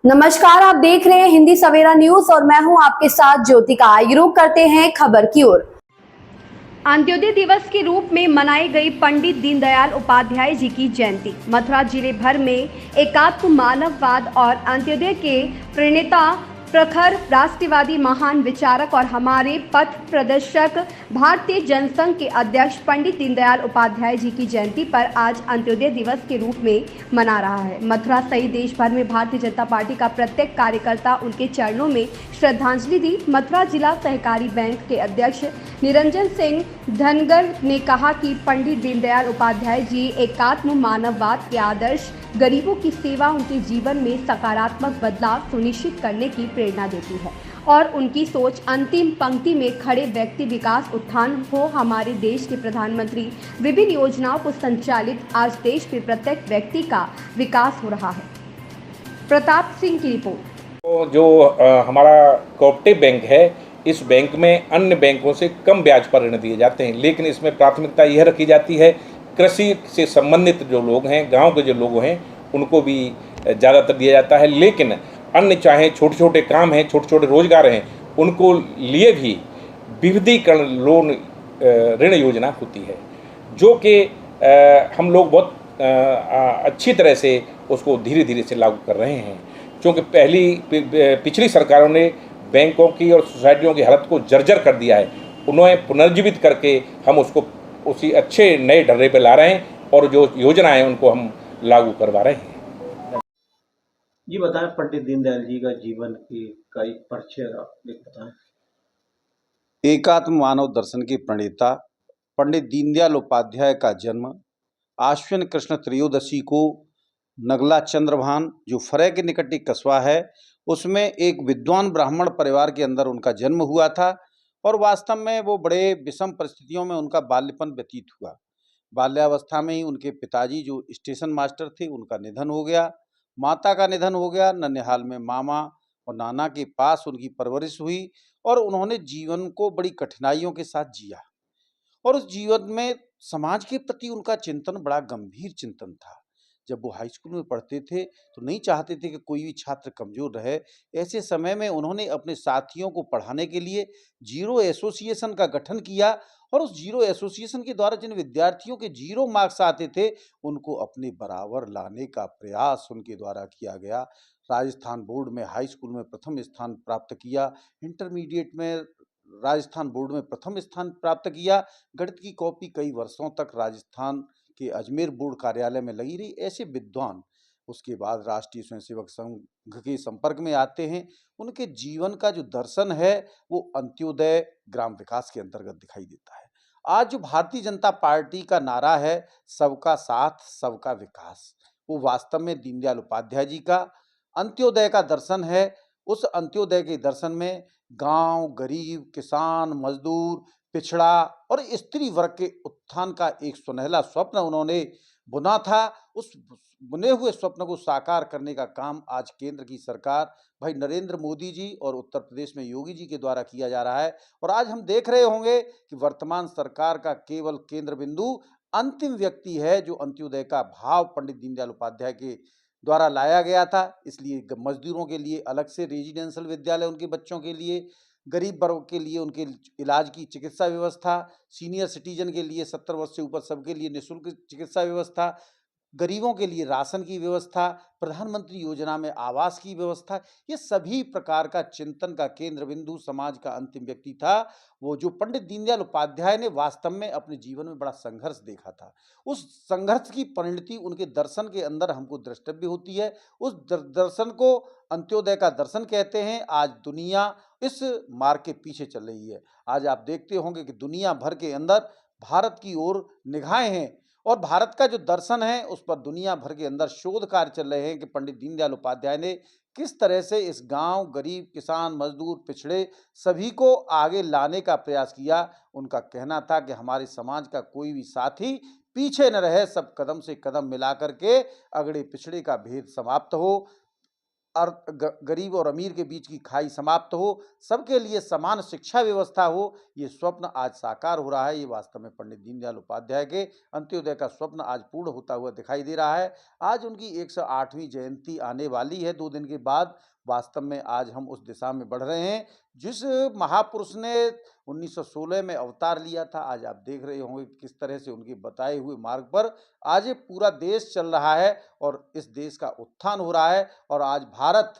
नमस्कार, आप देख रहे हैं हिंदी सवेरा न्यूज और मैं हूं आपके साथ ज्योतिका। आइए रुक करते हैं खबर की ओर। अंत्योदय दिवस के रूप में मनाई गई पंडित दीनदयाल उपाध्याय जी की जयंती। मथुरा जिले भर में एकात्म मानववाद और अंत्योदय के प्रणेता, प्रखर राष्ट्रवादी, महान विचारक और हमारे पथ प्रदर्शक भारतीय जनसंघ के अध्यक्ष पंडित दीनदयाल उपाध्याय जी की जयंती पर आज अंत्योदय दिवस के रूप में मना रहा है। मथुरा सहित देश भर में भारतीय जनता पार्टी का प्रत्येक कार्यकर्ता उनके चरणों में श्रद्धांजलि दी। मथुरा जिला सहकारी बैंक के अध्यक्ष निरंजन सिंह धनगर ने कहा कि पंडित दीनदयाल उपाध्याय जी एकात्म मानववाद के आदर्श, गरीबों की सेवा उनके जीवन में सकारात्मक बदलाव सुनिश्चित करने की प्रेरणा देती है और उनकी सोच अंतिम पंक्ति में खड़े व्यक्ति विकास उत्थान हो। हमारे देश के प्रधानमंत्री विभिन्न योजनाओं को संचालित आज देश में प्रत्येक व्यक्ति का विकास हो रहा है। प्रताप सिंह की रिपोर्ट। तो जो हमारा कोऑपरेटिव बैंक है, इस बैंक में अन्य बैंकों से कम ब्याज पर ऋण दिए जाते हैं, लेकिन इसमें प्राथमिकता यह रखी जाती है कृषि से संबंधित जो लोग हैं, गांव के जो लोग हैं, उनको भी ज़्यादातर दिया जाता है। लेकिन अन्य चाहे छोटे छोटे काम हैं, छोटे छोटे रोजगार हैं, उनको लिए भी विविधीकरण लोन ऋण योजना होती है, जो कि हम लोग बहुत अच्छी तरह से उसको धीरे धीरे से लागू कर रहे हैं। क्योंकि पिछली सरकारों ने बैंकों की और सोसाइटियों की हालत को जर्जर कर दिया है, उन्हें पुनर्जीवित करके हम उसको उसी अच्छे नए ढर्रे पे ला रहे हैं और जो योजनाएं हैं उनको हम लागू करवा रहे हैं। जी बताएं, पंडित दीनदयाल जी का जीवन की का एक परिचय आप बताएं। एकात्म मानव दर्शन के प्रणेता पंडित दीनदयाल उपाध्याय का जन्म आश्विन कृष्ण त्रयोदशी को नगला चंद्रभान, जो फरय के निकट एक कस्बा है, उसमें एक विद्वान ब्राह्मण परिवार के अंदर उनका जन्म हुआ था और वास्तव में वो बड़े विषम परिस्थितियों में उनका बाल्यपन व्यतीत हुआ। बाल्यावस्था में ही उनके पिताजी जो स्टेशन मास्टर थे, उनका निधन हो गया, माता का निधन हो गया। ननिहाल में मामा और नाना के पास उनकी परवरिश हुई और उन्होंने जीवन को बड़ी कठिनाइयों के साथ जिया और उस जीवन में समाज के प्रति उनका चिंतन बड़ा गंभीर चिंतन था। जब वो हाई स्कूल में पढ़ते थे तो नहीं चाहते थे कि कोई भी छात्र कमजोर रहे। ऐसे समय में उन्होंने अपने साथियों को पढ़ाने के लिए जीरो एसोसिएशन का गठन किया और उस जीरो एसोसिएशन के द्वारा जिन विद्यार्थियों के जीरो मार्क्स आते थे, उनको अपने बराबर लाने का प्रयास उनके द्वारा किया गया। राजस्थान बोर्ड में हाई स्कूल में प्रथम स्थान प्राप्त किया, इंटरमीडिएट में राजस्थान बोर्ड में प्रथम स्थान प्राप्त किया। गणित की कॉपी कई वर्षों तक राजस्थान के अजमेर बोर्ड कार्यालय में लगी रही। ऐसे विद्वान उसके बाद राष्ट्रीय स्वयंसेवक संघ के संपर्क में आते हैं। उनके जीवन का जो दर्शन है वो अंत्योदय ग्राम विकास के अंतर्गत दिखाई देता है। आज जो भारतीय जनता पार्टी का नारा है, सबका साथ सबका विकास, वो वास्तव में दीनदयाल उपाध्याय जी का अंत्योदय का दर्शन है। उस अंत्योदय के दर्शन में गांव, गरीब, किसान, मजदूर, पिछड़ा और स्त्री वर्ग के उत्थान का एक सुनहला स्वप्न उन्होंने बुना था। उस बुने हुए स्वप्न को साकार करने का काम आज केंद्र की सरकार भाई नरेंद्र मोदी जी और उत्तर प्रदेश में योगी जी के द्वारा किया जा रहा है। और आज हम देख रहे होंगे कि वर्तमान सरकार का केवल केंद्र बिंदु अंतिम व्यक्ति है, जो अंत्योदय का भाव पंडित दीनदयाल उपाध्याय के द्वारा लाया गया था। इसलिए मजदूरों के लिए अलग से रेजिडेंशियल विद्यालय, उनके बच्चों के लिए, गरीब वर्ग के लिए उनके इलाज की चिकित्सा व्यवस्था, सीनियर सिटीजन के लिए 70 वर्ष से ऊपर सबके लिए निःशुल्क चिकित्सा व्यवस्था, गरीबों के लिए राशन की व्यवस्था, प्रधानमंत्री योजना में आवास की व्यवस्था, ये सभी प्रकार का चिंतन का केंद्र बिंदु समाज का अंतिम व्यक्ति था वो, जो पंडित दीनदयाल उपाध्याय ने वास्तव में अपने जीवन में बड़ा संघर्ष देखा था। उस संघर्ष की परिणति उनके दर्शन के अंदर हमको द्रष्टव्य होती है। उस दर्शन को अंत्योदय का दर्शन कहते हैं। आज दुनिया इस मार्ग के पीछे चल रही है। आज आप देखते होंगे कि दुनिया भर के अंदर भारत की ओर निगाहें हैं और भारत का जो दर्शन है उस पर दुनिया भर के अंदर शोध कार्य चल रहे हैं कि पंडित दीनदयाल उपाध्याय ने किस तरह से इस गांव, गरीब, किसान, मजदूर, पिछड़े सभी को आगे लाने का प्रयास किया। उनका कहना था कि हमारे समाज का कोई भी साथी पीछे न रहे, सब कदम से कदम मिला करके अगड़े पिछड़े का भेद समाप्त हो। गरीब और अमीर के बीच की खाई समाप्त हो, सबके लिए समान शिक्षा व्यवस्था हो, ये स्वप्न आज साकार हो रहा है। ये वास्तव में पंडित दीनदयाल उपाध्याय के अंत्योदय का स्वप्न आज पूर्ण होता हुआ दिखाई दे रहा है। आज उनकी 108वीं जयंती आने वाली है 2 दिन के बाद। वास्तव में आज हम उस दिशा में बढ़ रहे हैं जिस महापुरुष ने 1916 में अवतार लिया था। आज आप देख रहे होंगे किस तरह से उनके बताए हुए मार्ग पर आज ये पूरा देश चल रहा है और इस देश का उत्थान हो रहा है और आज भारत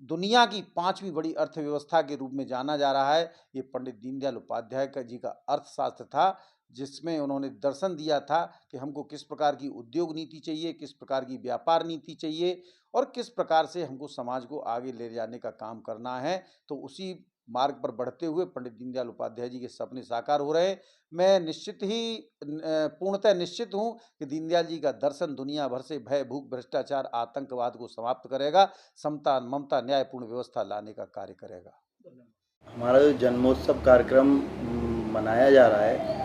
दुनिया की 5वीं बड़ी अर्थव्यवस्था के रूप में जाना जा रहा है। ये पंडित दीनदयाल उपाध्याय जी का अर्थशास्त्र था, जिसमें उन्होंने दर्शन दिया था कि हमको किस प्रकार की उद्योग नीति चाहिए, किस प्रकार की व्यापार नीति चाहिए और किस प्रकार से हमको समाज को आगे ले जाने का काम करना है। तो उसी मार्ग पर बढ़ते हुए पंडित दीनदयाल उपाध्याय जी के सपने साकार हो रहे हैं। मैं निश्चित ही पूर्णतः निश्चित हूँ कि दीनदयाल जी का दर्शन दुनिया भर से भय, भूख, भ्रष्टाचार, आतंकवाद को समाप्त करेगा, समता, ममता, न्यायपूर्ण व्यवस्था लाने का कार्य करेगा। हमारा जो जन्मोत्सव कार्यक्रम मनाया जा रहा है,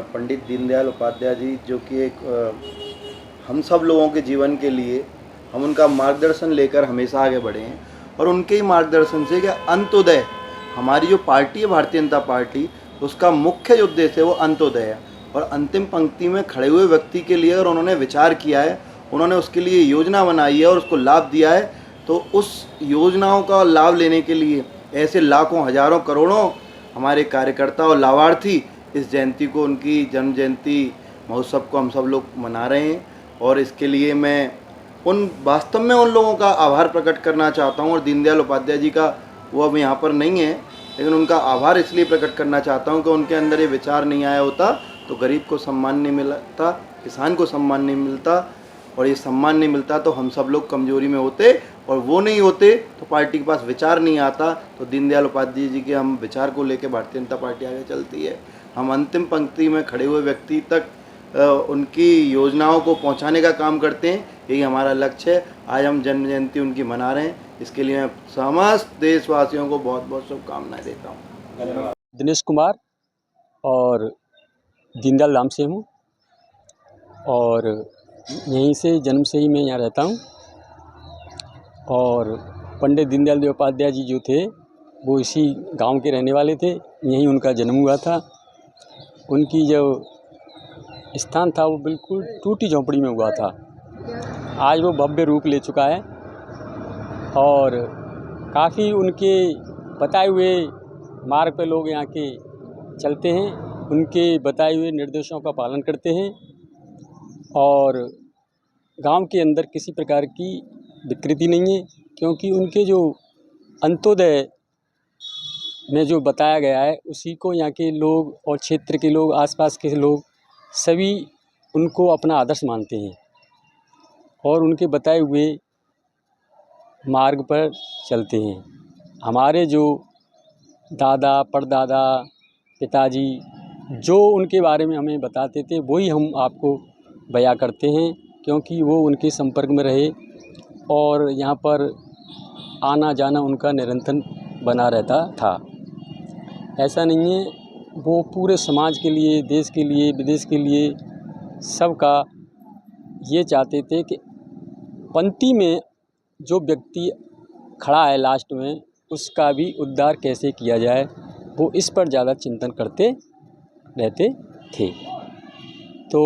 पंडित दीनदयाल उपाध्याय जी जो कि एक हम सब लोगों के जीवन के लिए हम उनका मार्गदर्शन लेकर हमेशा आगे बढ़े हैं और उनके ही मार्गदर्शन से कि अंत्योदय, हमारी जो पार्टी है भारतीय जनता पार्टी, उसका मुख्य जो उद्देश्य है वो अंत्योदय है और अंतिम पंक्ति में खड़े हुए व्यक्ति के लिए अगर उन्होंने विचार किया है, उन्होंने उसके लिए योजना बनाई है और उसको लाभ दिया है, तो उस योजनाओं का लाभ लेने के लिए ऐसे लाखों हजारों करोड़ों हमारे कार्यकर्ता और लाभार्थी इस जयंती को, उनकी जन्म जयंती महोत्सव को हम सब लोग मना रहे हैं और इसके लिए मैं वास्तव में उन लोगों का आभार प्रकट करना चाहता हूं। और दीनदयाल उपाध्याय जी का वो अब यहाँ पर नहीं है, लेकिन उनका आभार इसलिए प्रकट करना चाहता हूं कि उनके अंदर ये विचार नहीं आया होता तो गरीब को सम्मान नहीं मिलता, किसान को सम्मान नहीं मिलता और ये सम्मान नहीं मिलता तो हम सब लोग कमजोरी में होते और वो नहीं होते तो पार्टी के पास विचार नहीं आता। तो दीनदयाल उपाध्याय जी के हम विचार को लेकर भारतीय जनता पार्टी आगे चलती है। हम अंतिम पंक्ति में खड़े हुए व्यक्ति तक उनकी योजनाओं को पहुंचाने का काम करते हैं, यही हमारा लक्ष्य है। आज हम जन्म जयंती उनकी मना रहे हैं, इसके लिए मैं समस्त देशवासियों को बहुत बहुत शुभकामनाएं देता हूँ। दिनेश कुमार और दीनदयाल धाम से हूँ और यहीं से जन्म से ही मैं यहाँ रहता हूँ और पंडित दीनदयाल उपाध्याय जी जो थे वो इसी गांव के रहने वाले थे, यहीं उनका जन्म हुआ था। उनकी जो स्थान था वो बिल्कुल टूटी झोंपड़ी में हुआ था, आज वो भव्य रूप ले चुका है और काफ़ी उनके बताए हुए मार्ग पे लोग यहाँ के चलते हैं, उनके बताए हुए निर्देशों का पालन करते हैं और गांव के अंदर किसी प्रकार की विकृति नहीं है, क्योंकि उनके जो अंत्योदय में जो बताया गया है उसी को यहाँ के लोग और क्षेत्र के लोग, आसपास के लोग सभी उनको अपना आदर्श मानते हैं और उनके बताए हुए मार्ग पर चलते हैं। हमारे जो दादा, परदादा, पिताजी जो उनके बारे में हमें बताते थे वही हम आपको बयां करते हैं, क्योंकि वो उनके संपर्क में रहे और यहाँ पर आना जाना उनका निरंतर बना रहता था। ऐसा नहीं है, वो पूरे समाज के लिए, देश के लिए, विदेश के लिए सबका ये चाहते थे कि पंक्ति में जो व्यक्ति खड़ा है लास्ट में उसका भी उद्धार कैसे किया जाए, वो इस पर ज़्यादा चिंतन करते रहते थे। तो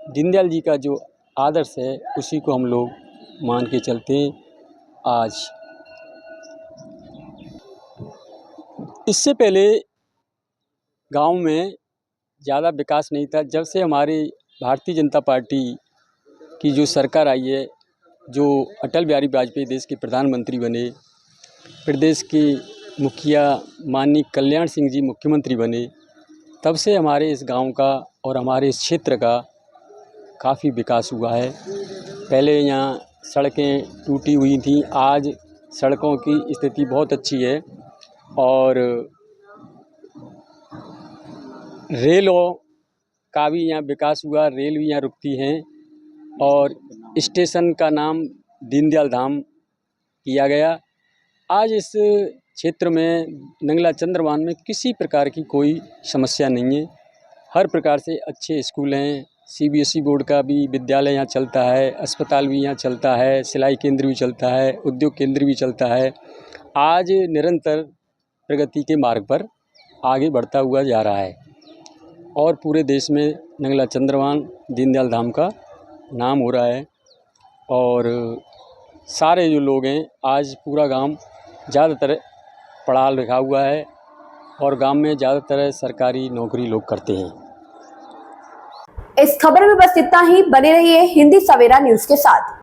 दीनदयाल जी का जो आदर्श है उसी को हम लोग मान के चलते हैं। आज इससे पहले गांव में ज़्यादा विकास नहीं था। जब से हमारी भारतीय जनता पार्टी की जो सरकार आई है, जो अटल बिहारी वाजपेयी देश के प्रधानमंत्री बने, प्रदेश के मुखिया माननीय कल्याण सिंह जी मुख्यमंत्री बने, तब से हमारे इस गांव का और हमारे इस क्षेत्र का काफ़ी विकास हुआ है। पहले यहाँ सड़कें टूटी हुई थी, आज सड़कों की स्थिति बहुत अच्छी है और रेलों का भी यहाँ विकास हुआ, रेल भी यहाँ रुकती हैं और स्टेशन का नाम दीनदयाल धाम किया गया। आज इस क्षेत्र में नंगला चंद्रभान में किसी प्रकार की कोई समस्या नहीं है, हर प्रकार से अच्छे स्कूल हैं, CBSE बोर्ड का भी विद्यालय यहाँ चलता है, अस्पताल भी यहाँ चलता है, सिलाई केंद्र भी चलता है, उद्योग केंद्र भी चलता है। आज निरंतर प्रगति के मार्ग पर आगे बढ़ता हुआ जा रहा है और पूरे देश में नंगला चंद्रभान दीनदयाल धाम का नाम हो रहा है। और सारे जो लोग हैं, आज पूरा गांव ज़्यादातर पढ़ा लिखा हुआ है और गांव में ज़्यादातर सरकारी नौकरी लोग करते हैं। इस खबर में बस इतना ही। बने रहिए हिंदी सवेरा न्यूज के साथ।